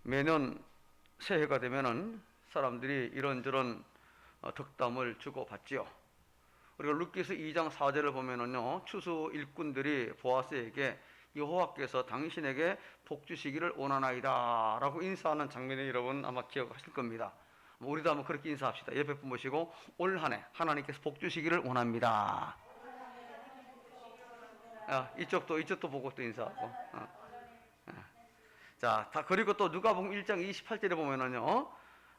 매년 새해가 되면은 사람들이 이런저런 덕담을 주고받지요. 우리가 룻기서 2장 4절을 보면은요, 추수 일꾼들이 보아스에게 여호와께서 당신에게 복 주시기를 원하나이다 라고 인사하는 장면을 여러분 아마 기억하실 겁니다. 우리도 한번 그렇게 인사합시다. 옆에 분 모시고 올 한 해 하나님께서 복 주시기를 원합니다. 이쪽도 보고 또 인사하고. 자, 그리고 또 누가복음 1장 28절에 보면은요,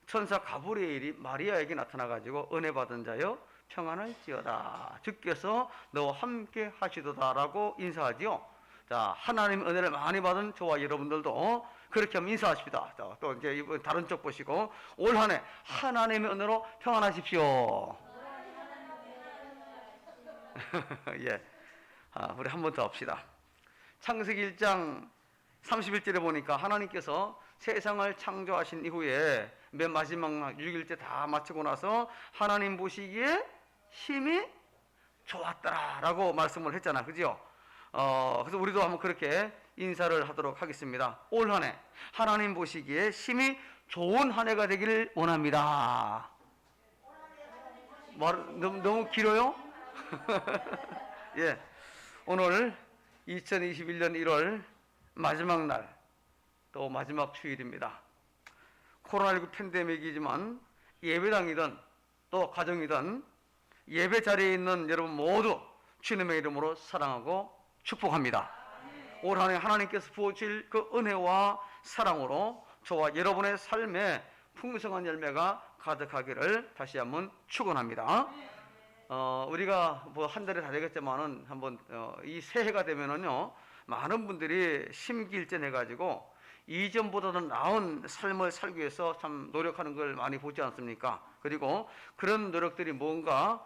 천사 가브리엘이 마리아에게 나타나가지고 은혜 받은 자여 평안할지어다, 주께서 너와 함께 하시도다라고 인사하지요. 자, 하나님 은혜를 많이 받은 저와 여러분들도 그렇게 한번 인사하십시다. 자, 또 이제 이번 다른 쪽 보시고 올 한 해 하나님의 은혜로 평안하십시오. 예, 우리 한 번 더 합시다. 창세기 1장 31절에 보니까 하나님께서 세상을 창조하신 이후에 맨 마지막 날 6일째 다 마치고 나서 하나님 보시기에 힘이 좋았더라 라고 말씀을 했잖아, 그죠? 그래서 우리도 한번 그렇게 인사를 하도록 하겠습니다. 올 한 해 하나님 보시기에 힘이 좋은 한 해가 되기를 원합니다. 너무 길어요? 예, 오늘 2021년 1월 마지막 날, 또 마지막 주일입니다. 코로나19 팬데믹이지만 예배당이든 또 가정이든 예배 자리에 있는 여러분 모두 주님의 이름으로 사랑하고 축복합니다. 올 한 해 하나님께서 부어주실 그 은혜와 사랑으로 저와 여러분의 삶에 풍성한 열매가 가득하기를 다시 한번 축원합니다. 우리가 뭐 한 달이 다 되겠지만은 한번 이 새해가 되면은요, 많은 분들이 심기일전 해가지고 이전보다는 나은 삶을 살기 위해서 참 노력하는 걸 많이 보지 않습니까? 그리고 그런 노력들이 뭔가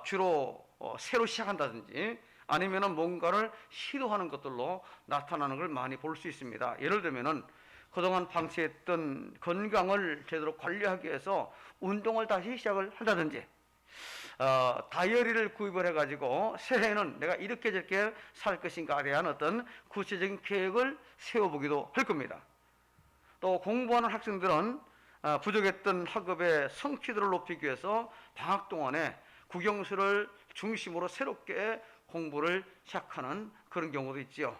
주로 새로 시작한다든지 아니면은 뭔가를 시도하는 것들로 나타나는 걸 많이 볼 수 있습니다. 예를 들면은 그동안 방치했던 건강을 제대로 관리하기 위해서 운동을 다시 시작을 한다든지, 다이어리를 구입을 해가지고 새해에는 내가 이렇게 저렇게 살 것인가에 대한 어떤 구체적인 계획을 세워보기도 할 겁니다. 또 공부하는 학생들은 부족했던 학업의 성취도를 높이기 위해서 방학 동안에 국영수를 중심으로 새롭게 공부를 시작하는 그런 경우도 있지요.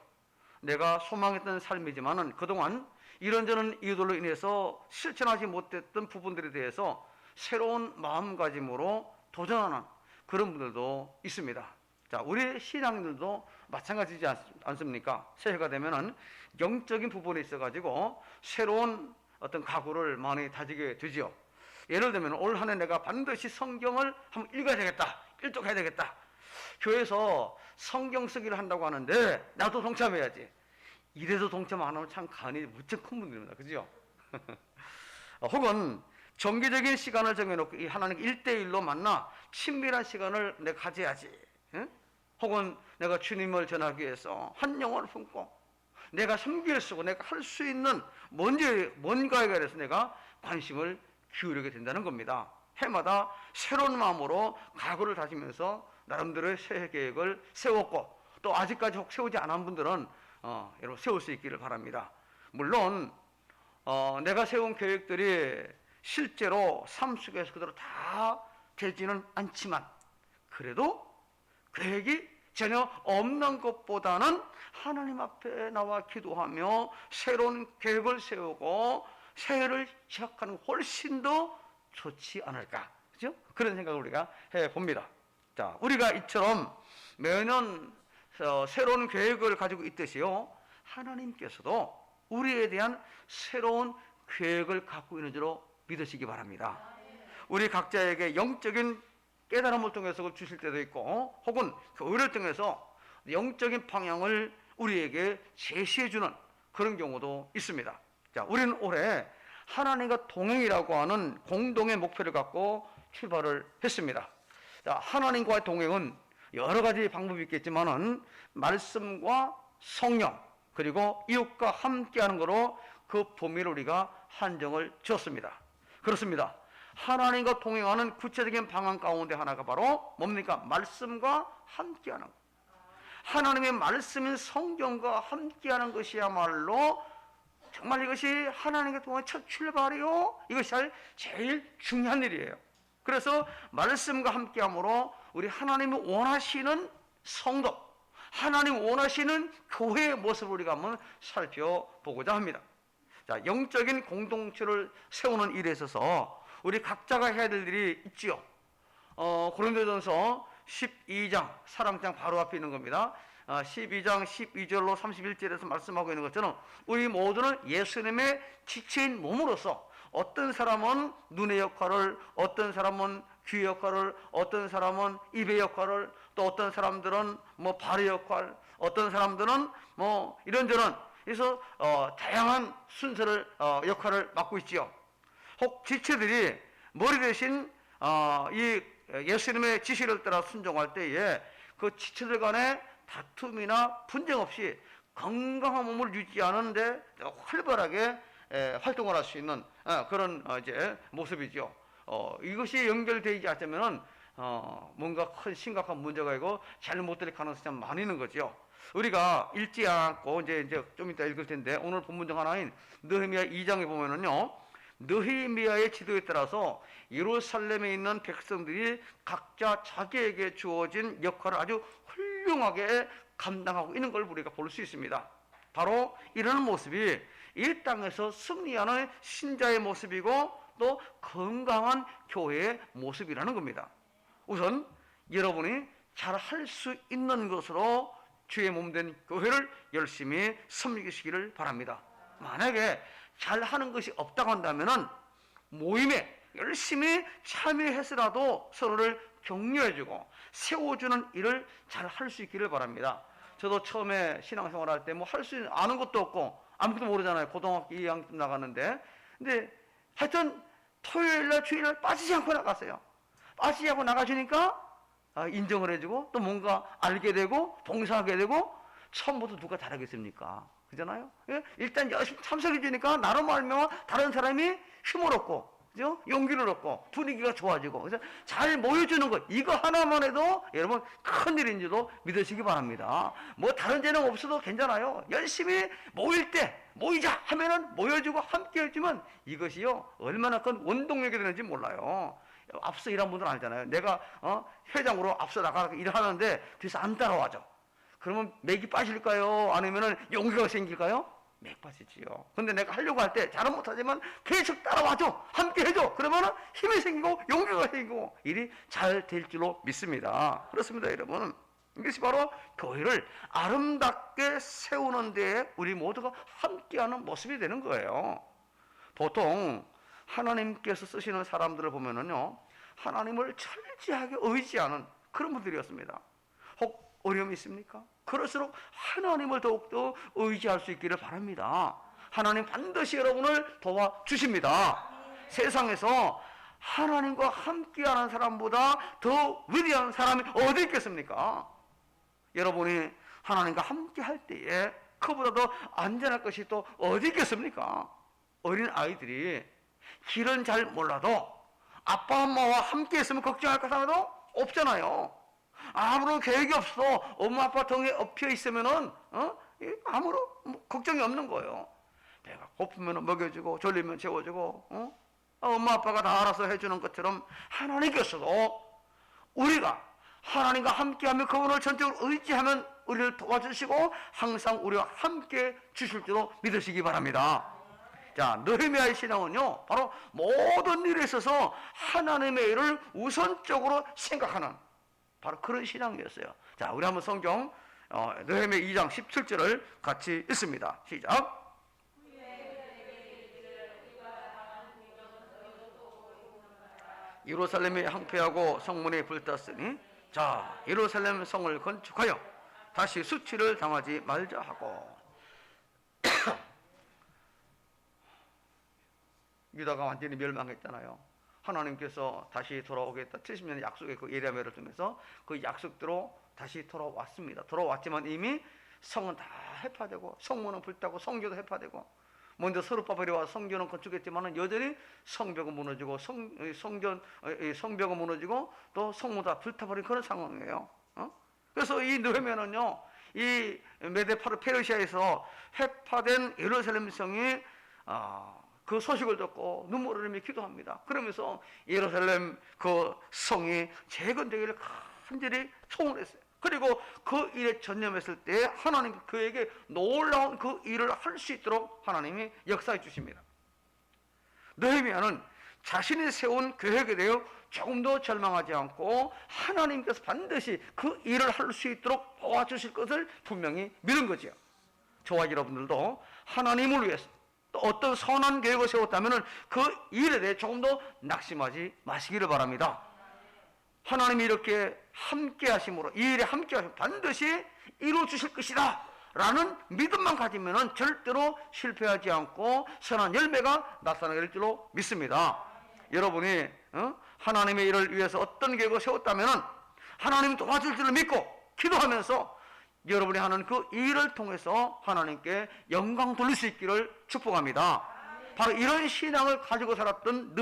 내가 소망했던 삶이지만은 그동안 이런저런 이유들로 인해서 실천하지 못했던 부분들에 대해서 새로운 마음가짐으로 도전하는 그런 분들도 있습니다. 자, 우리 신앙인들도 마찬가지지 않습니까? 새해가 되면은 영적인 부분에 있어가지고 새로운 어떤 각오를 많이 다지게 되지요. 예를 들면 올 한 해 내가 반드시 성경을 한번 읽어야 되겠다, 일독해야 되겠다. 교회에서 성경 쓰기를 한다고 하는데 나도 동참해야지. 이래서 동참 안 하면 참 간이 무척 큰 분들입니다. 그죠? 혹은 정기적인 시간을 정해놓고 이 하나님 1대1로 만나 친밀한 시간을 내가 가져야지. 혹은 내가 주님을 전하기 위해서 한 영혼을 품고 내가 섬길 쓰고 내가 할 수 있는 뭔가에 대해서 내가 관심을 기울이게 된다는 겁니다. 해마다 새로운 마음으로 각오를 다지면서 나름대로의 새해 계획을 세웠고, 또 아직까지 혹 세우지 않은 분들은 여러분 세울 수 있기를 바랍니다. 물론 내가 세운 계획들이 실제로 삶 속에서 그대로 다 되지는 않지만 그래도 계획이 전혀 없는 것보다는 하나님 앞에 나와 기도하며 새로운 계획을 세우고 새해를 시작하는 훨씬 더 좋지 않을까, 그죠? 그런 생각을 우리가 해봅니다. 자, 우리가 이처럼 매년 새로운 계획을 가지고 있듯이요, 하나님께서도 우리에 대한 새로운 계획을 갖고 있는 줄로 믿으시기 바랍니다. 우리 각자에게 영적인 깨달음을 통해서 주실 때도 있고, 혹은 교회를 통해서 영적인 방향을 우리에게 제시해주는 그런 경우도 있습니다. 자, 우리는 올해 하나님과 동행이라고 하는 공동의 목표를 갖고 출발을 했습니다. 자, 하나님과의 동행은 여러 가지 방법이 있겠지만은 말씀과 성령 그리고 이웃과 함께하는 거로 그 범위를 우리가 한정을 지었습니다. 그렇습니다. 하나님과 동행하는 구체적인 방안 가운데 하나가 바로 뭡니까? 말씀과 함께하는 것. 하나님의 말씀인 성경과 함께하는 것이야말로 정말 이것이 하나님께 통한 첫 출발이요. 이것이 제일 중요한 일이에요. 그래서 말씀과 함께함으로 우리 하나님이 원하시는 성도, 하나님 원하시는 교회의 모습을 우리가 한번 살펴보고자 합니다. 자, 영적인 공동체를 세우는 일에 있어서 우리 각자가 해야 될 일이 있지요. 고린도전서 12장, 사랑장 바로 앞에 있는 겁니다. 12장 12절로 31절에서 말씀하고 있는 것처럼 우리 모두는 예수님의 지체인 몸으로서 어떤 사람은 눈의 역할을, 어떤 사람은 귀의 역할을, 어떤 사람은 입의 역할을, 또 어떤 사람들은 뭐 발의 역할, 어떤 사람들은 뭐 이런저런, 그래서 다양한 순서를 역할을 맡고 있지요. 혹 지체들이 머리 대신 이 예수님의 지시를 따라 순종할 때에 그 지체들 간에 다툼이나 분쟁 없이 건강한 몸을 유지하는데 활발하게 활동을 할 수 있는 그런 이제 모습이죠. 이것이 연결되지 않으면은 뭔가 큰 심각한 문제가 있고 잘못될 가능성이 참 많이 있는 거죠. 우리가 읽지 않고 이제 좀 이따 읽을 텐데 오늘 본문 중 하나인 느헤미야 2장에 보면은요, 느헤미야의 지도에 따라서 예루살렘에 있는 백성들이 각자 자기에게 주어진 역할을 아주 훌륭하게 감당하고 있는 걸 우리가 볼 수 있습니다. 바로 이런 모습이 이 땅에서 승리하는 신자의 모습이고 또 건강한 교회의 모습이라는 겁니다. 우선 여러분이 잘 할 수 있는 것으로 주의 몸된 교회를 열심히 섬기시기를 바랍니다. 만약에 잘하는 것이 없다고 한다면은 모임에 열심히 참여해서라도 서로를 격려해주고 세워주는 일을 잘 할 수 있기를 바랍니다. 저도 처음에 신앙생활 할 때 뭐 할 수 아는 것도 없고 아무것도 모르잖아요. 고등학교 2학년 나갔는데. 근데 하여튼 토요일날 주일날 빠지지 않고 나갔어요. 빠지지 않고 나가주니까 인정을 해주고 또 뭔가 알게 되고 봉사하게 되고, 처음부터 누가 잘하겠습니까? 그잖아요. 일단 열심히 참석해 주니까 나로 말미암아 다른 사람이 힘을 얻고, 그죠? 용기를 얻고 분위기가 좋아지고, 그래서 잘 모여주는 것, 이거 하나만 해도 여러분 큰 일인지도 믿으시기 바랍니다. 뭐 다른 재능 없어도 괜찮아요. 열심히 모일 때 모이자 하면은 모여주고 함께 해주면 이것이요 얼마나 큰 원동력이 되는지 몰라요. 앞서 일한 분들은 알잖아요. 내가 회장으로 앞서 나가서 일을 하는데 뒤에서 안 따라와줘. 그러면 맥이 빠질까요? 아니면은 용기가 생길까요? 맥 빠지지요. 근데 내가 하려고 할 때 잘은 못하지만 계속 따라와줘, 함께 해줘. 그러면은 힘이 생기고 용기가 생기고 일이 잘 될 줄로 믿습니다. 그렇습니다, 여러분. 이것이 바로 교회를 아름답게 세우는 데에 우리 모두가 함께하는 모습이 되는 거예요. 보통 하나님께서 쓰시는 사람들을 보면은요, 하나님을 철저하게 의지하는 그런 분들이었습니다. 혹 어려움이 있습니까? 그럴수록 하나님을 더욱더 의지할 수 있기를 바랍니다. 하나님 반드시 여러분을 도와주십니다. 세상에서 하나님과 함께하는 사람보다 더 위대한 사람이 어디 있겠습니까? 여러분이 하나님과 함께할 때에 그보다 더 안전할 것이 또 어디 있겠습니까? 어린 아이들이 길은 잘 몰라도 아빠 엄마와 함께 있으면 걱정할 것 하나도 없잖아요. 아무런 계획이 없어 엄마 아빠 등에 엎여 있으면은 아무런 걱정이 없는 거예요. 배가 고프면 먹여주고 졸리면 재워주고 엄마 아빠가 다 알아서 해주는 것처럼 하나님께서도 우리가 하나님과 함께하며 그분을 전적으로 의지하면 우리를 도와주시고 항상 우리와 함께 주실 줄로 믿으시기 바랍니다. 자, 느헤미야의 신앙은요 바로 모든 일에 있어서 하나님의 일을 우선적으로 생각하는 바로 그런 신앙이었어요. 자, 우리 한번 성경 느헤미야 2장 17절을 같이 읽습니다. 시작. 예루살렘이 항폐하고 성문이 불탔으니 자, 예루살렘 성을 건축하여 다시 수치를 당하지 말자 하고. 유다가 완전히 멸망했잖아요. 하나님께서 다시 돌아오겠다 70년의 약속의 그 예레미야를 통해서 그 약속대로 다시 돌아왔습니다. 돌아왔지만 이미 성은 다 해파되고 성문은 불타고 성교도 해파되고, 먼저 서룹바벨이 와서 성전은 건축했지만 여전히 성벽은 무너지고 성벽은 무너지고 또 성문 다 불타버린 그런 상황이에요. 그래서 이 느헤미야는요 이 메데 페르시아에서 회파된 예루살렘 성이 그 소식을 듣고 눈물을 흘리며 기도합니다. 그러면서 예루살렘 그 성이 재건되기를 간절히 소원했어요. 그리고 그 일에 전념했을 때 하나님 그에게 놀라운 그 일을 할 수 있도록 하나님이 역사해 주십니다. 느헤미야는 자신이 세운 계획에 대해 조금도 절망하지 않고 하나님께서 반드시 그 일을 할 수 있도록 도와주실 것을 분명히 믿은 거죠. 저와 여러분들도 하나님을 위해서 또 어떤 선한 계획을 세웠다면 그 일에 대해 조금도 낙심하지 마시기를 바랍니다. 하나님이 이렇게 함께 하심으로 이 일에 함께 하시면 반드시 이루어 주실 것이다 라는 믿음만 가지면 절대로 실패하지 않고 선한 열매가 나타나게 될 줄로 믿습니다. 여러분이 하나님의 일을 위해서 어떤 계획을 세웠다면 하나님 도와줄 줄을 믿고 기도하면서 여러분이 하는 그 일을 통해서 하나님께 영광 돌릴 수 있기를 축복합니다. 바로 이런 신앙을 가지고 살았던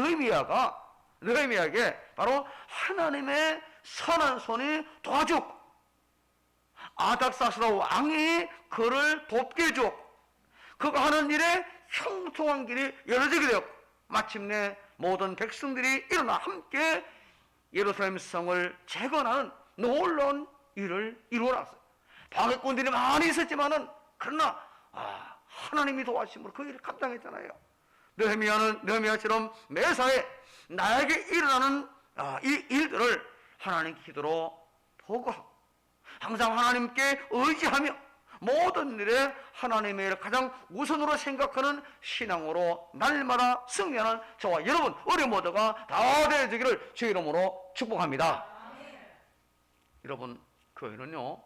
느헤미야에게 바로 하나님의 선한 손이 도와주고 아닥사스다 왕이 그를 돕게 해주었고 그가 하는 일에 형통한 길이 열어지게 되었고 마침내 모든 백성들이 일어나 함께 예루살렘 성을 재건하는 놀라운 일을 이루어놨어요. 방해꾼들이 많이 있었지만은 그러나 하나님이 도와주심으로 그 일을 감당했잖아요. 느헤미야처럼 매사에 나에게 일어나는 이 일들을 하나님 기도로 보고하고 항상 하나님께 의지하며 모든 일에 하나님의 일을 가장 우선으로 생각하는 신앙으로 날마다 승리하는 저와 여러분 우리 모두가 다 되어지기를 주의 이름으로 축복합니다. 여러분 교회는요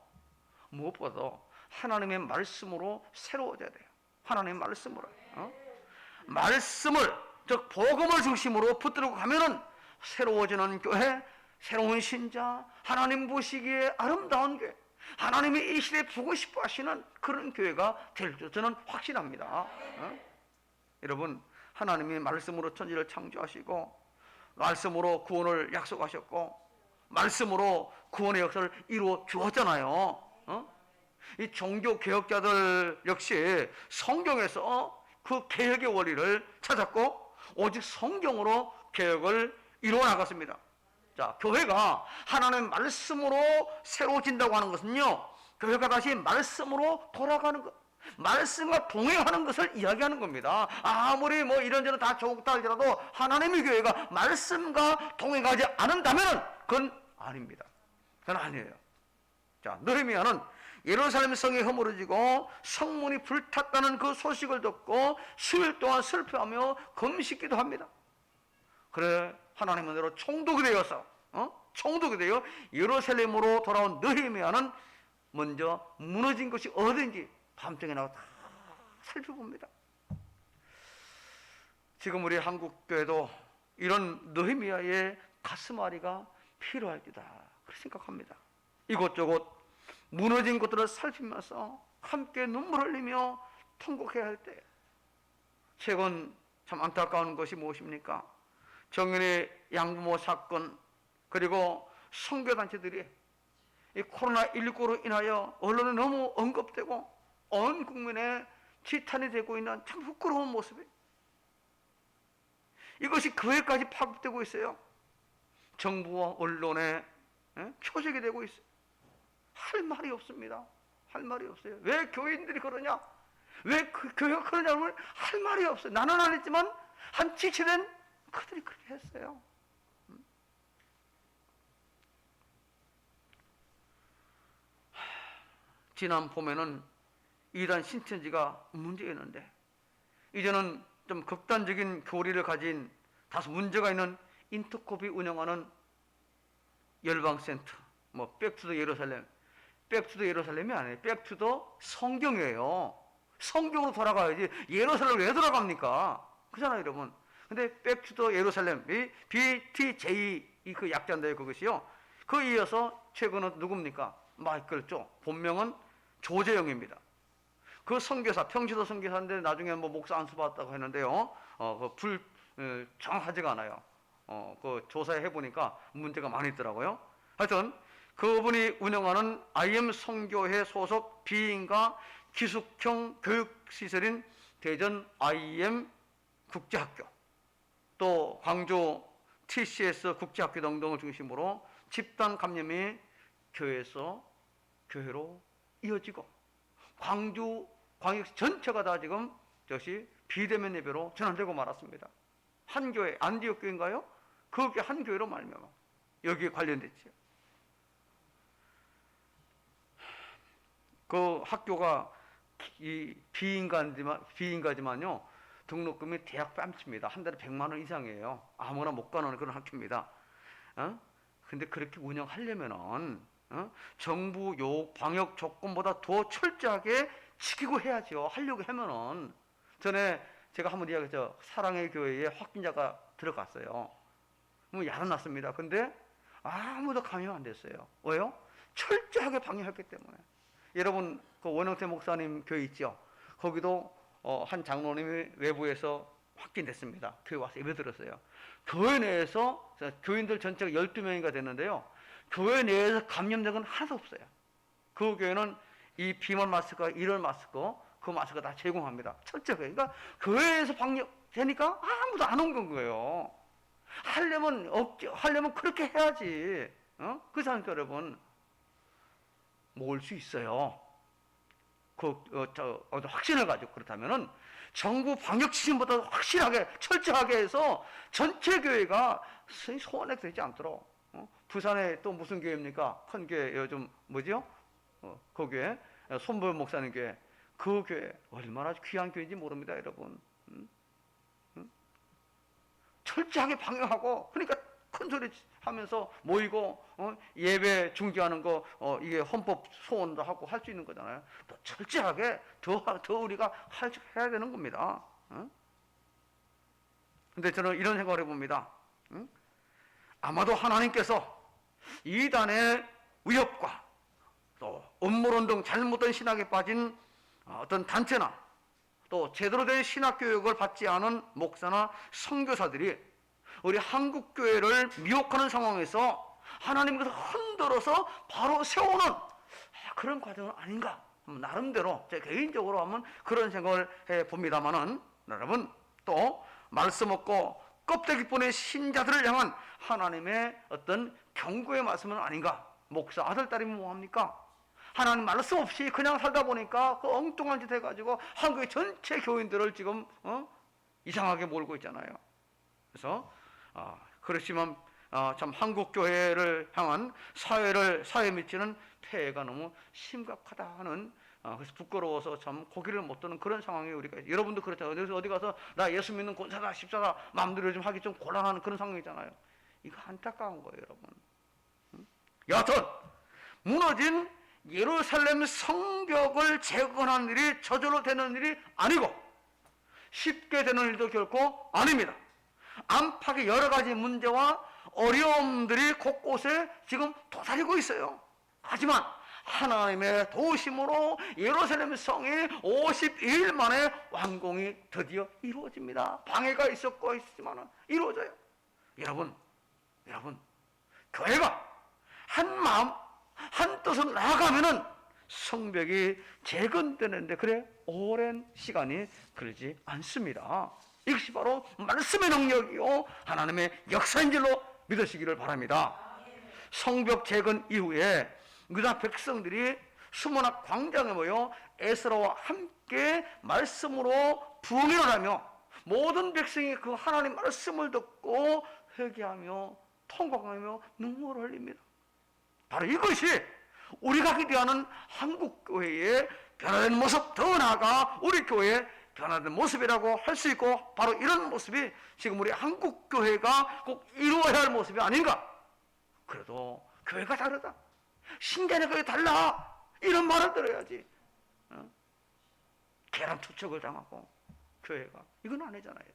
무엇보다도 하나님의 말씀으로 새로워져야 돼요. 하나님의 말씀으로 말씀을 즉 복음을 중심으로 붙들고 가면은 새로워지는 교회, 새로운 신자, 하나님 보시기에 아름다운 교회, 하나님이 이 시대에 보고 싶어 하시는 그런 교회가 될 줄 저는 확신합니다. 여러분 하나님이 말씀으로 천지를 창조하시고 말씀으로 구원을 약속하셨고 말씀으로 구원의 역사를 이루어 주었잖아요. 이 종교 개혁자들 역시 성경에서 그 개혁의 원리를 찾았고 오직 성경으로 개혁을 이루어 나갔습니다. 자, 교회가 하나님의 말씀으로 새로워진다고 하는 것은요, 교회가 다시 말씀으로 돌아가는 것, 말씀과 동행하는 것을 이야기하는 겁니다. 아무리 뭐 이런저런 다 좋다 할지라도 하나님의 교회가 말씀과 동행하지 않는다면 그건 아닙니다. 그건 아니에요. 자, 느헤미야는 예루살렘 성이 허물어지고 성문이 불탔다는 그 소식을 듣고 수일 동안 슬퍼하며 금식기도 합니다. 그래 하나님의 은혜로 총독이 되어서 총독이 되어 예루살렘으로 돌아온 느헤미야는 먼저 무너진 것이 어딘지 밤중에 나가 다 살펴봅니다. 지금 우리 한국교회도 이런 느헤미야의 가슴앓이가 필요할지다 그렇게 생각합니다. 이곳저곳 무너진 것들을 살피면서 함께 눈물을 흘리며 통곡해야 할 때 최근 참 안타까운 것이 무엇입니까? 정윤의 양부모 사건 그리고 선교단체들이 이 코로나19로 인하여 언론에 너무 언급되고 온 국민의 지탄이 되고 있는 참 부끄러운 모습이 이것이 교회까지 파급되고 있어요. 정부와 언론에 표적이 되고 있어요. 할 말이 없습니다. 할 말이 없어요. 왜 교인들이 그러냐? 왜 교회가 그러냐면 할 말이 없어요. 나는 안 했지만 한 지체된 그들이 그렇게 했어요. 지난 봄에는 이단 신천지가 문제였는데 이제는 좀 극단적인 교리를 가진 다소 문제가 있는 인터코비 운영하는 열방센터 뭐 백투더 예루살렘 백투더 예루살렘이 아니에요. 백투더 성경이에요. 성경으로 돌아가야지 예루살렘 왜 돌아갑니까? 그잖아요 여러분. 근데 백투더 예루살렘 BTJ 그 약자인데요 그것이요. 그 이어서 최근은 누굽니까? 마이클 조 본명은 조재영입니다. 그 선교사 평시도 선교사인데 나중에 뭐 목사 안수 받았다고 했는데요. 정확하지가 않아요. 그 조사해 보니까 문제가 많이 있더라고요. 하여튼 그분이 운영하는 IM 선교회 소속 비인가 기숙형 교육시설인 대전 IM 국제학교, 또 광주 TCS 국제학교 등등을 중심으로 집단 감염이 교회에서 교회로 이어지고, 광주 광역시 전체가 다 지금 역시 비대면 예배로 전환되고 말았습니다. 한 교회, 안디옥 교회인가요? 그게 한 교회로 말미암아 여기에 관련됐지요. 그 학교가 이 비인가지만요, 등록금이 대학 뺨칩니다. 한 달에 100만 원 이상이에요. 아무나 못 가는 그런 학교입니다. 근데 그렇게 운영하려면은 정부 요 방역 조건보다 더 철저하게 지키고 해야죠. 하려고 하면은. 전에 제가 한번 이야기했죠. 사랑의 교회에 확진자가 들어갔어요. 뭐 야단났습니다. 근데 아무도 감염 안 됐어요. 왜요? 철저하게 방역했기 때문에. 여러분 그 원영태 목사님 교회 있죠? 거기도 한 장로님이 외부에서 확진됐습니다. 교회 와서 예배 드렸어요. 교회 내에서 교인들 전체가 12명이가 됐는데요, 교회 내에서 감염된 건 하나도 없어요. 그 교회는 이 비말 마스크와 일월 마스크, 그 마스크 다 제공합니다. 철저하게. 그러니까 교회에서 방역되니까 아무도 안 온 거예요. 하려면 그렇게 해야지. 그렇지 않습니까, 여러분? 모을 수 있어요. 확신을 가지고. 그렇다면은 정부 방역 지침보다 확실하게 철저하게 해서 전체 교회가 소원액되지 않도록. 부산에 또 무슨 교회입니까? 큰 교회 요즘 뭐죠? 그 교회 손보현 목사님 교회, 그 교회 얼마나 귀한 교회인지 모릅니다, 여러분. 철저하게 방역하고, 그러니까 큰 소리 하면서 모이고 예배 중지하는 거 이게 헌법 소원도 하고 할 수 있는 거잖아요. 또 철저하게 더 우리가 해야 되는 겁니다. 근데 저는 이런 생각을 해봅니다. 아마도 하나님께서 이단의 위협과 또 음모론 등 잘못된 신학에 빠진 어떤 단체나 또 제대로 된 신학교육을 받지 않은 목사나 선교사들이 우리 한국교회를 미혹하는 상황에서 하나님께서 흔들어서 바로 세우는 그런 과정은 아닌가, 나름대로 제 개인적으로 한번 그런 생각을 해봅니다만은, 여러분 또 말씀 없고 껍데기뿐의 신자들을 향한 하나님의 어떤 경고의 말씀은 아닌가. 목사 아들 딸이면 뭐합니까? 하나님 말씀 없이 그냥 살다 보니까 그 엉뚱한 짓 해가지고 한국의 전체 교인들을 지금 이상하게 몰고 있잖아요. 그래서 그렇지만 참 한국 교회를 향한 사회에 미치는 폐해가 너무 심각하다 하는, 그래서 부끄러워서 참 고개를 못 드는 그런 상황이 우리가, 여러분도 그렇잖아요. 그래서 어디 가서 나 예수 믿는 권사다 십사다 마음대로 좀 하기 좀 곤란한 그런 상황이잖아요. 이거 안타까운 거예요, 여러분. 여하튼 무너진 예루살렘 성벽을 재건하는 일이 저절로 되는 일이 아니고 쉽게 되는 일도 결코 아닙니다. 안팎의 여러 가지 문제와 어려움들이 곳곳에 지금 도사리고 있어요. 하지만 하나님의 도우심으로 예루살렘 성이 52일 만에 완공이 드디어 이루어집니다. 방해가 있었고 있지만 이루어져요. 여러분, 교회가 한 마음 한 뜻으로 나아가면은 성벽이 재건되는데 그래 오랜 시간이 걸리지 않습니다. 이것이 바로 말씀의 능력이요 하나님의 역사인 줄로 믿으시기를 바랍니다. 성벽 재건 이후에 유다 백성들이 수문학 광장에 모여 에스라와 함께 말씀으로 부흥을 하며 모든 백성이 그 하나님 말씀을 듣고 회개하며 통곡하며 눈물을 흘립니다. 바로 이것이 우리가 기대하는 한국교회의 변화된 모습, 더 나아가 우리 교회의 변화된 모습이라고 할 수 있고, 바로 이런 모습이 지금 우리 한국교회가 꼭 이루어야 할 모습이 아닌가. 그래도 교회가 다르다, 신자네 교회 달라, 이런 말을 들어야지. 계란 투척을 당하고 교회가 이건 아니잖아요.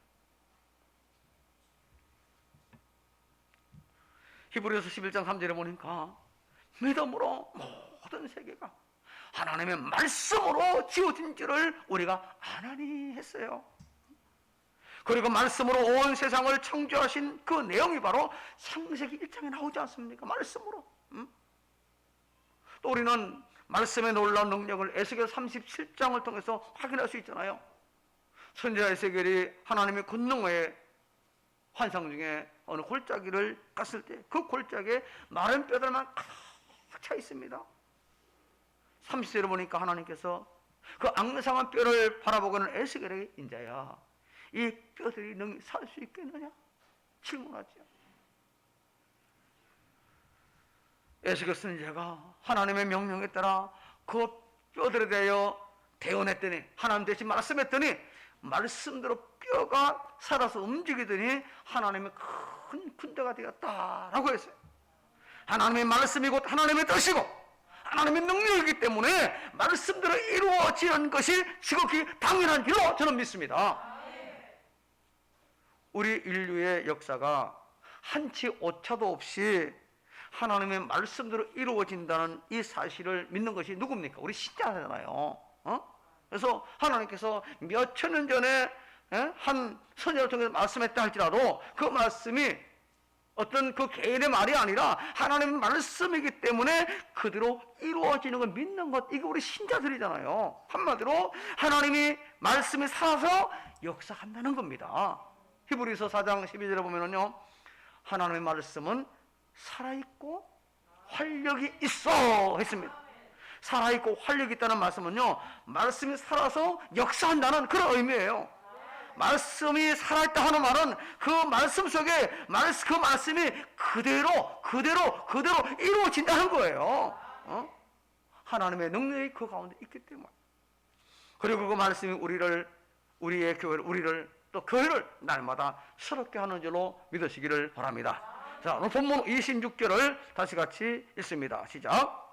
히브리서 11장 3절에 보니까 믿음으로 모든 세계가 하나님의 말씀으로 지어진 줄을 우리가 아나니 했어요. 그리고 말씀으로 온 세상을 창조하신 그 내용이 바로 창세기 1장에 나오지 않습니까? 말씀으로. 또 우리는 말씀의 놀라운 능력을 에스겔 37장을 통해서 확인할 수 있잖아요. 선지자 에스겔이 하나님의 권능의 환상 중에 어느 골짜기를 갔을 때 그 골짜기에 마른 뼈들만 가득 차 있습니다. 30절에 보니까 하나님께서 그 앙상한 뼈를 바라보고는 에스겔에게 인자야, 이 뼈들이 능히 살 수 있겠느냐 질문하죠. 에스겔 선지자가 하나님의 명령에 따라 그 뼈들에 대하여 대언했더니, 하나님 대신 말씀했더니 말씀대로 뼈가 살아서 움직이더니 하나님의 큰 군대가 되었다라고 했어요. 하나님의 말씀이 곧 하나님의 뜻이고 하나님의 능력이기 때문에 말씀대로 이루어지는 것이 지극히 당연한 길로 저는 믿습니다. 우리 인류의 역사가 한치 오차도 없이 하나님의 말씀대로 이루어진다는 이 사실을 믿는 것이 누굽니까? 우리 신자잖아요. 그래서 하나님께서 몇 천 년 전에 한 선지자를 통해서 말씀했다 할지라도 그 말씀이 어떤 그 개인의 말이 아니라 하나님의 말씀이기 때문에 그대로 이루어지는 걸 믿는 것, 이게 우리 신자들이잖아요. 한마디로 하나님이 말씀이 살아서 역사한다는 겁니다. 히브리서 4장 12절에 보면은요, 하나님의 말씀은 살아있고 활력이 있어 했습니다. 살아있고 활력이 있다는 말씀은요, 말씀이 살아서 역사한다는 그런 의미예요. 말씀이 살아있다 하는 말은 그 말씀 속에 그 말씀이 그대로 이루어진다는 거예요. 하나님의 능력이 그 가운데 있기 때문에. 그리고 그 말씀이 우리의 교회를, 우리를 또 교회를 날마다 새롭게 하는 줄로 믿으시기를 바랍니다. 자, 오늘 본문 26절을 다시 같이 읽습니다. 시작.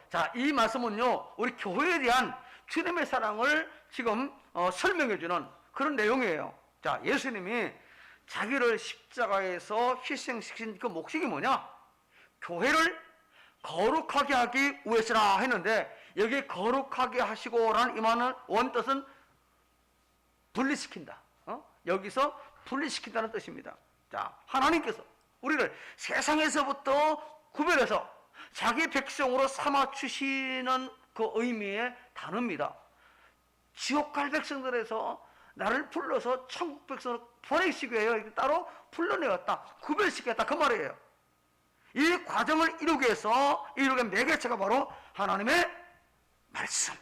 자, 이 말씀은요, 우리 교회에 대한 주님의 사랑을 지금 설명해주는 그런 내용이에요. 자, 예수님이 자기를 십자가에서 희생시킨 그 목적이 뭐냐? 교회를 거룩하게 하기 위해서라 했는데, 여기 거룩하게 하시고라는 이만한 원뜻은 분리시킨다. 여기서 분리시킨다는 뜻입니다. 자, 하나님께서 우리를 세상에서부터 구별해서 자기 백성으로 삼아 주시는 그 의미의 단어입니다. 지옥 갈 백성들에서 나를 불러서 천국 백성으로 보내시기 위해 따로 불러내었다, 구별시켰다, 그 말이에요. 이 과정을 이루기 위해서 이루게 매개체가 바로 하나님의 말씀.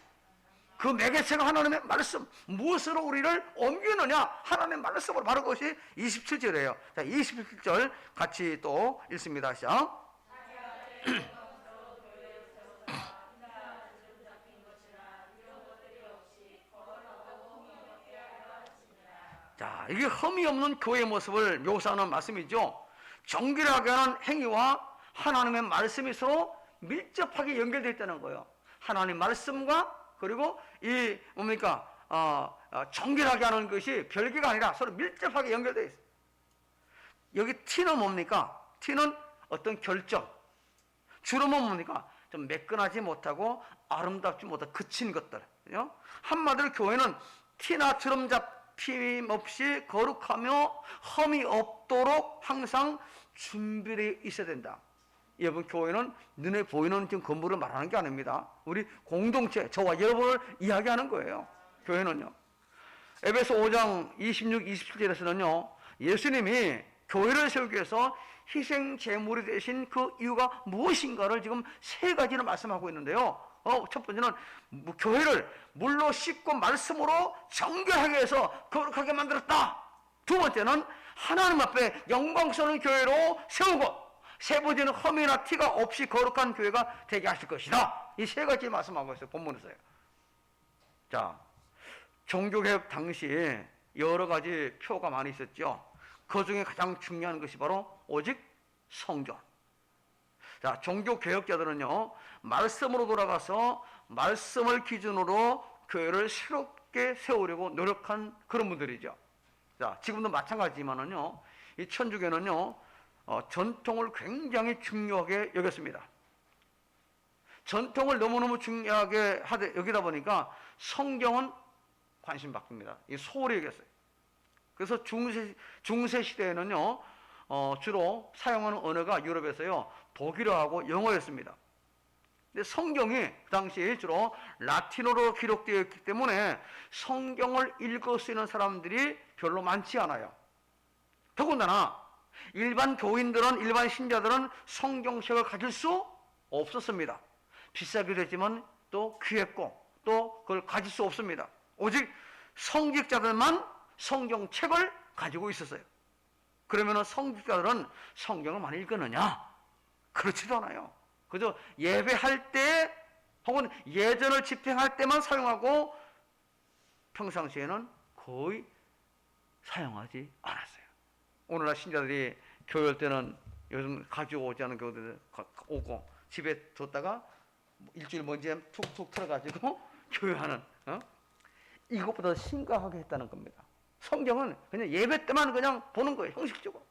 그 매개체가 하나님의 말씀. 무엇으로 우리를 옮기느냐? 하나님의 말씀으로. 바로 그것이 27절이에요. 자, 27절 같이 또 읽습니다. 시작. 자, 이게 흠이 없는 교회의 모습을 묘사하는 말씀이죠. 정결하게 하는 행위와 하나님의 말씀이 서로 밀접하게 연결되어 있다는 거예요. 하나님 말씀과 그리고 이 뭡니까? 정결하게 하는 것이 별개가 아니라 서로 밀접하게 연결되어 있어요. 여기 T는 뭡니까? T는 어떤 결정. 주름은 뭡니까? 좀 매끈하지 못하고 아름답지 못한 그친 것들. 한마디로 교회는 티나 주름 잡힘 없이 거룩하며 흠이 없도록 항상 준비되어 있어야 된다. 여러분, 교회는 눈에 보이는 지금 건물을 말하는 게 아닙니다. 우리 공동체, 저와 여러분을 이야기하는 거예요. 교회는요. 에베소 5장 26, 27절에서는요, 예수님이 교회를 세우기 위해서 희생 제물이 되신 그 이유가 무엇인가를 지금 세 가지를 말씀하고 있는데요. 첫 번째는 교회를 물로 씻고 말씀으로 정결하게 해서 거룩하게 만들었다. 두 번째는 하나님 앞에 영광스러운 교회로 세우고, 세 번째는 흠이나 티가 없이 거룩한 교회가 되게 하실 것이다. 이 세 가지 말씀하고 있어요, 본문에서요. 자, 종교개혁 당시에 여러 가지 표가 많이 있었죠. 그 중에 가장 중요한 것이 바로 오직 성경. 자, 종교개혁자들은요, 말씀으로 돌아가서 말씀을 기준으로 교회를 새롭게 세우려고 노력한 그런 분들이죠. 자, 지금도 마찬가지지만은요, 이 천주교는요, 전통을 굉장히 중요하게 여겼습니다. 전통을 너무너무 중요하게 여기다 보니까 성경은 관심 바뀝니다. 이 소홀히 여겼어요. 그래서 중세 시대에는요, 주로 사용하는 언어가 유럽에서요 독일어하고 영어였습니다. 근데 성경이 그 당시에 주로 라틴어로 기록되어 있기 때문에 성경을 읽을 수 있는 사람들이 별로 많지 않아요. 더군다나 일반 교인들은, 일반 신자들은 성경책을 가질 수 없었습니다. 비싸기도 했지만 또 귀했고 또 그걸 가질 수 없습니다. 오직 성직자들만 성경책을 가지고 있었어요. 그러면 성직자들은 성경을 많이 읽었느냐? 그렇지도 않아요. 그저 예배할 때 혹은 예전을 집행할 때만 사용하고 평상시에는 거의 사용하지 않았어요. 오늘날 신자들이 교회 올 때는 요즘 가지고 오지 않은 교회들 오고 집에 뒀다가 일주일 먼지에 툭툭 털어가지고 교회하는, 이것보다 심각하게 했다는 겁니다. 성경은 그냥 예배 때만 그냥 보는 거예요. 형식적으로.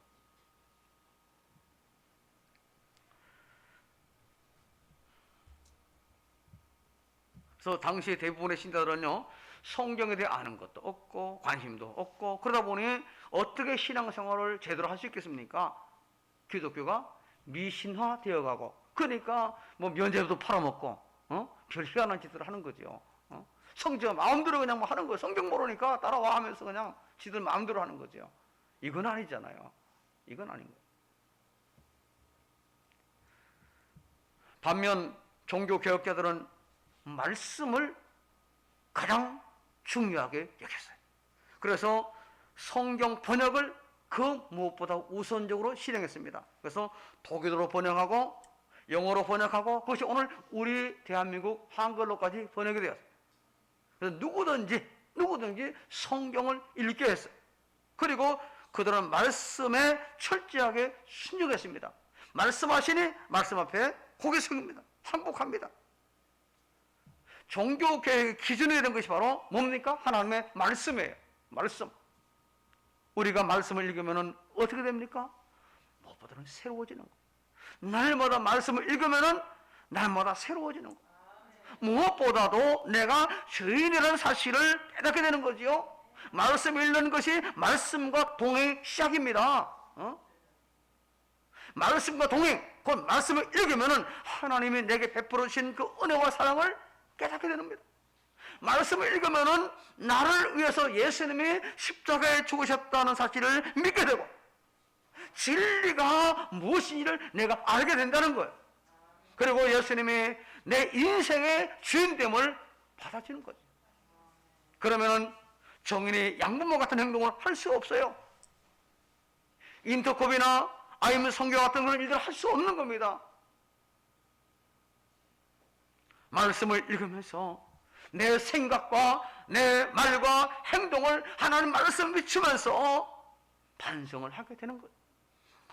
그래서 당시 대부분의 신자들은요 성경에 대해 아는 것도 없고 관심도 없고, 그러다 보니 어떻게 신앙생활을 제대로 할 수 있겠습니까? 기독교가 미신화 되어가고, 그러니까 뭐 면제도 팔아먹고 별 희한한 짓을 하는 거죠. 성경 마음대로 그냥 뭐 하는 거예요. 성경 모르니까 따라와 하면서 그냥 지들 마음대로 하는 거죠. 이건 아니잖아요. 이건 아닌 거예요. 반면 종교개혁자들은 말씀을 가장 중요하게 여겼어요. 그래서 성경 번역을 그 무엇보다 우선적으로 실행했습니다. 그래서 독일어로 번역하고 영어로 번역하고, 그것이 오늘 우리 대한민국 한글로까지 번역이 되었어요. 그래서 누구든지 성경을 읽게 했어요. 그리고 그들은 말씀에 철저하게 순종했습니다. 말씀하시니 말씀 앞에 고개 숙입니다. 항복합니다. 종교개혁의 기준이 되는 것이 바로 뭡니까? 하나님의 말씀이에요. 말씀. 우리가 말씀을 읽으면 어떻게 됩니까? 무엇보다는 새로워지는 거. 날마다 말씀을 읽으면 날마다 새로워지는 거. 무엇보다도 내가 죄인이라는 사실을 깨닫게 되는 거지요. 말씀 읽는 것이 말씀과 동행 시작입니다. 말씀과 동행, 그 말씀을 읽으면 하나님이 내게 베풀어 주신 그 은혜와 사랑을 깨닫게 됩니다. 말씀을 읽으면 나를 위해서 예수님이 십자가에 죽으셨다는 사실을 믿게 되고, 진리가 무엇인지를 내가 알게 된다는 거예요. 그리고 예수님이 내 인생의 주인됨을 받아주는 거죠. 그러면 정인이 양부모 같은 행동을 할 수 없어요. 인터컵이나 아니면 성교 같은 그런 일들을 할 수 없는 겁니다. 말씀을 읽으면서 내 생각과 내 말과 행동을 하나님 말씀 비추면서 반성을 하게 되는 거예요.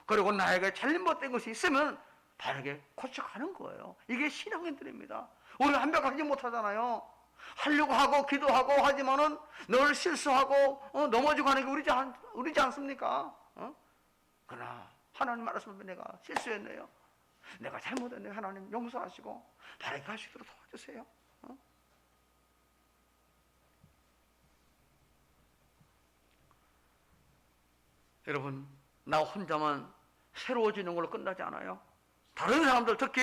그리고 나에게 잘못된 것이 있으면 바르게 고쳐가는 거예요. 이게 신앙인들입니다. 우리가 완벽하지 못하잖아요. 하려고 하고 기도하고 하지만은 늘 실수하고 넘어지고 하는 게 우리지 않습니까? 그러나 하나님 말씀에 내가 실수했네요. 내가 잘못했네요. 하나님 용서하시고 바르게 갈 수 있도록 도와주세요. 여러분, 나 혼자만 새로워지는 걸로 끝나지 않아요. 다른 사람들, 특히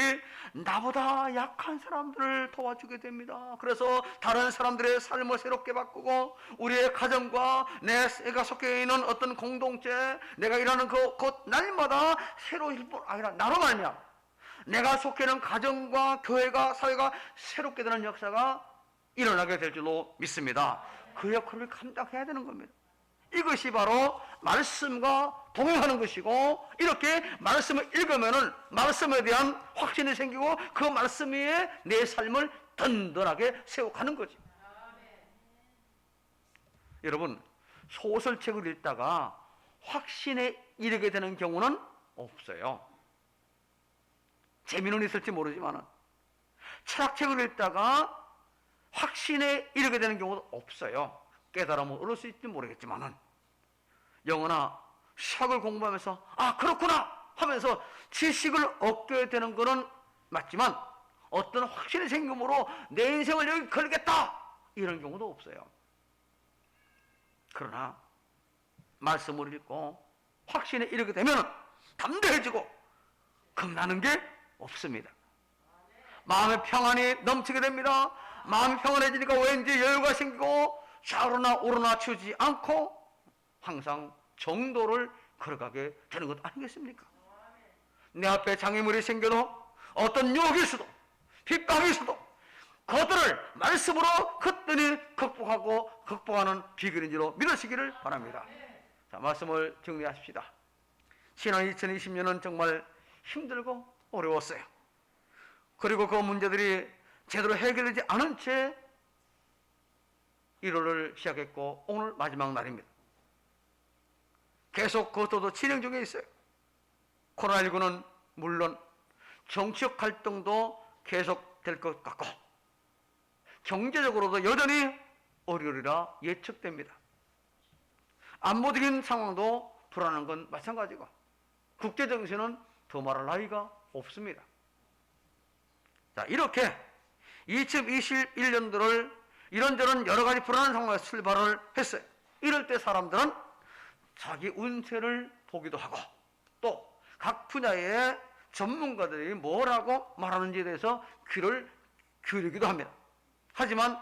나보다 약한 사람들을 도와주게 됩니다. 그래서 다른 사람들의 삶을 새롭게 바꾸고, 우리의 가정과 내가 속해 있는 어떤 공동체, 내가 일하는 그 날마다 새로워질 뿐 아니라 나로 말미암아 내가 속해 있는 가정과 교회가, 사회가 새롭게 되는 역사가 일어나게 될 줄로 믿습니다. 그 역할을 감당해야 되는 겁니다. 이것이 바로 말씀과 동행하는 것이고, 이렇게 말씀을 읽으면은 말씀에 대한 확신이 생기고 그 말씀 위에 내 삶을 든든하게 세워가는 거지. 여러분, 소설책을 읽다가 확신에 이르게 되는 경우는 없어요. 재미는 있을지 모르지만은, 철학책을 읽다가 확신에 이르게 되는 경우도 없어요. 깨달음을 얻을 수 있을지 모르겠지만은, 영어나 수학을 공부하면서 그렇구나 하면서 지식을 얻게 되는 것은 맞지만, 어떤 확신이 생김으로 내 인생을 여기 걸겠다 이런 경우도 없어요. 그러나 말씀을 읽고 확신에 이르게 되면 담대해지고 겁나는 게 없습니다. 마음의 평안이 넘치게 됩니다. 마음이 평안해지니까 왠지 여유가 생기고 좌우나 우러나 치우지 않고 항상 정도를 걸어가게 되는 것 아니겠습니까? 내 앞에 장애물이 생겨도 어떤 유혹이 있어도 핍박이 있어도 그것들을 말씀으로 그때니 극복하는 비결인지로 믿으시기를 바랍니다. 자, 말씀을 정리하십시다. 지난 2020년은 정말 힘들고 어려웠어요. 그리고 그 문제들이 제대로 해결되지 않은 채 1월을 시작했고 오늘 마지막 날입니다. 계속 그것도 진행 중에 있어요. 코로나19는 물론 정치적 갈등도 계속될 것 같고 경제적으로도 여전히 어려우리라 예측됩니다. 안보적인 상황도 불안한 건 마찬가지고 국제 정세는 더 말할 나위가 없습니다. 자, 이렇게 2021년도를 이런저런 여러 가지 불안한 상황에서 출발을 했어요. 이럴 때 사람들은 자기 운세를 보기도 하고 또 각 분야의 전문가들이 뭐라고 말하는지에 대해서 귀를 기울이기도 합니다. 하지만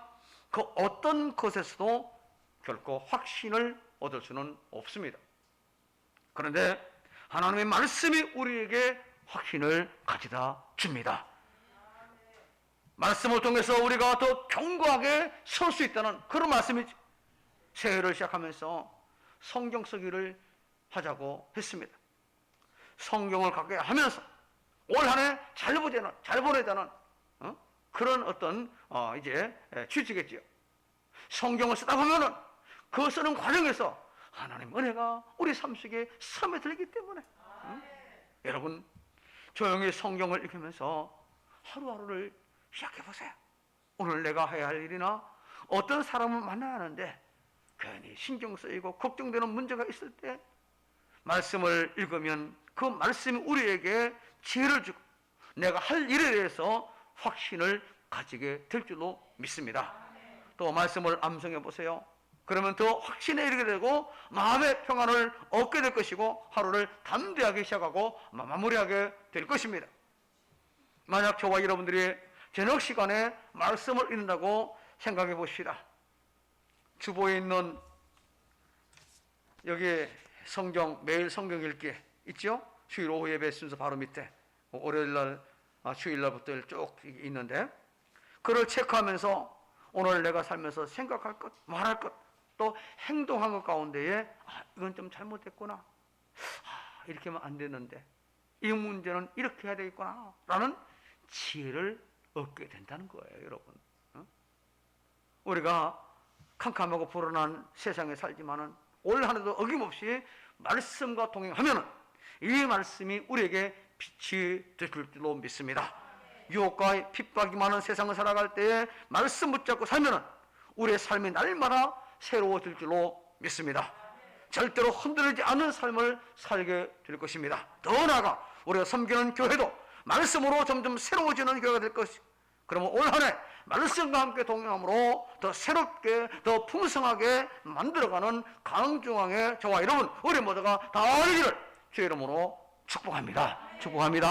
그 어떤 것에서도 결코 확신을 얻을 수는 없습니다. 그런데 하나님의 말씀이 우리에게 확신을 가져다 줍니다. 말씀을 통해서 우리가 더 견고하게 설 수 있다는 그런 말씀이죠. 새해를 시작하면서 성경 쓰기를 하자고 했습니다. 성경을 갖게 하면서 올 한 해 잘 보내자는 그런 어떤 이제 취지겠지요. 성경을 쓰다 보면은 그 쓰는 과정에서 하나님 은혜가 우리 삶 속에 스며들기 때문에 여러분 조용히 성경을 읽으면서 하루하루를 시작해 보세요. 오늘 내가 해야 할 일이나 어떤 사람을 만나야 하는데 괜히 신경 쓰이고 걱정되는 문제가 있을 때 말씀을 읽으면 그 말씀이 우리에게 지혜를 주고 내가 할 일에 대해서 확신을 가지게 될 줄로 믿습니다. 또 말씀을 암송해 보세요. 그러면 더 확신에 이르게 되고 마음의 평안을 얻게 될 것이고 하루를 담대하게 시작하고 마무리하게 될 것입니다. 만약 저와 여러분들이 저녁 시간에 말씀을 읽는다고 생각해 보십시다. 주보에 있는 여기 성경 매일 성경 읽기 있죠? 주일 오후 예배 순서 바로 밑에 월요일날 주일날부터 쭉 있는데 그걸 체크하면서 오늘 내가 살면서 생각할 것, 말할 것, 또 행동한 것 가운데에 이건 좀 잘못됐구나, 이렇게 하면 안 되는데 이 문제는 이렇게 해야 되겠구나 라는 지혜를 얻게 된다는 거예요. 여러분, 우리가 캄캄하고 불안한 세상에 살지만은 올 한 해도 어김없이 말씀과 동행하면은 이 말씀이 우리에게 빛이 될 줄로 믿습니다. 유혹과 핍박이 많은 세상을 살아갈 때에 말씀 붙잡고 살면은 우리의 삶이 날마다 새로워질 줄로 믿습니다. 절대로 흔들리지 않는 삶을 살게 될 것입니다. 더 나아가 우리가 섬기는 교회도 말씀으로 점점 새로워지는 교회가 될 것이고, 그러면 올 한 해 말씀과 함께 동행함으로 더 새롭게 더 풍성하게 만들어가는 강중앙의 저와 여러분 우리 모두가 다 되기를 주의 이름으로 축복합니다. 축복합니다.